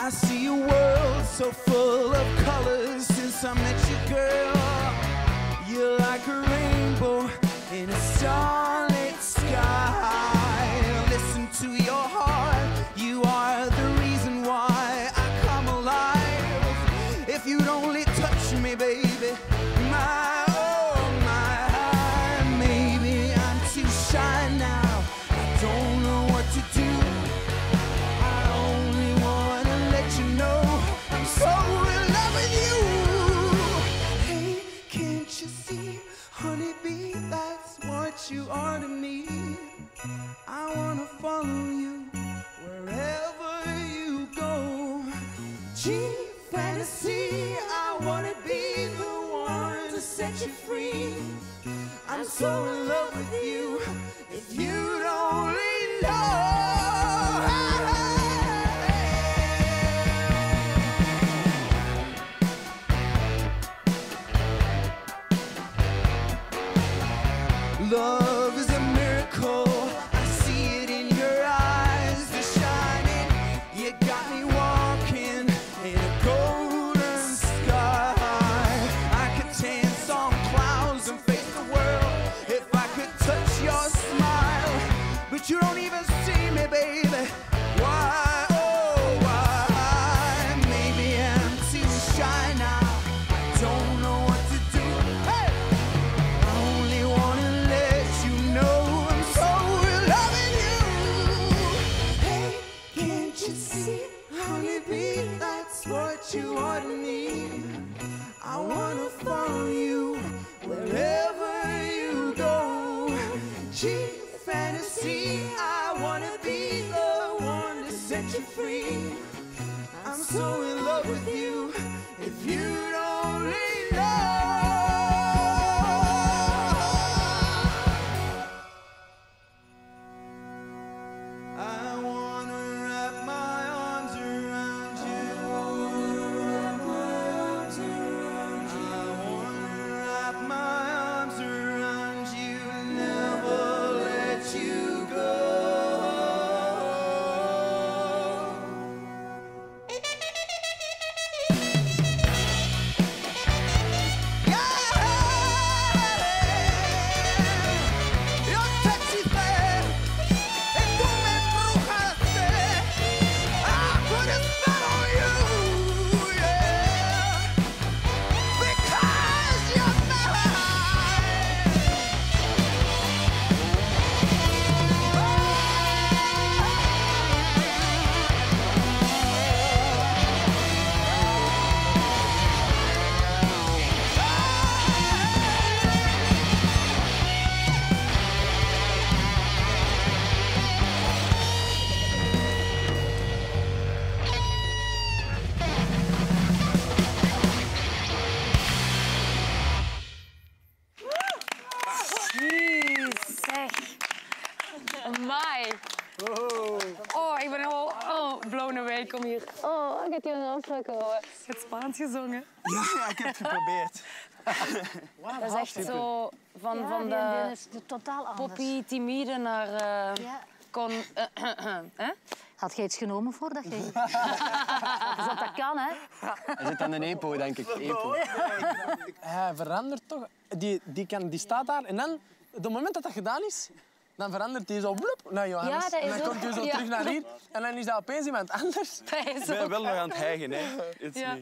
I see a world so full of colors since I met you, girl. You're like a rainbow in a starlit sky. Listen to your heart, you are the reason why I come alive. If you'd only touch me, baby, my, oh my, maybe I'm too shy now. I don't know what to do. So in love with you. Hey, can't you see, honeybee, that's what you are to me. I wanna follow you wherever you go. Gee, fantasy, I wanna be the one to set you free. I'm so in love with you, if you'd only know. Love is a miracle, I see it in your eyes, they're shining. You got me walking in a golden sky. I could dance on clouds and face the world if I could touch your smile. But you don't even see me, baby. Why, oh why? Maybe I'm too shy now, I don't know what to do. Hey! I only wanna that's what you are to me. I wanna follow you wherever you go. Gee, fantasy, I wanna be the one to set you free. I'm so in love with you, if you'd only know. I wanna wrap my arms around you. Wrap my arms around you. I wanna wrap my arms around you, never let you go. Amai. Oh, ik ben helemaal blown away. Kom hier. Oh, ik heb hier een afspraak gehouden. Het Spaans gezongen. Ja, ik heb het geprobeerd. Wow, dat is echt zo van de totaal anders. poppy, timide naar Had je iets genomen voordat je... Dus dat kan, hè? Hij zit aan een EPO, denk ik. EPO. Hij verandert toch. Die staat daar en dan, op het moment dat dat gedaan is, dan verandert hij zo bloep naar Johannes. Ja, en dan komt hij zo terug naar hier en dan is dat opeens iemand anders. Ik ben wel nog aan het hijgen, hè. Ja.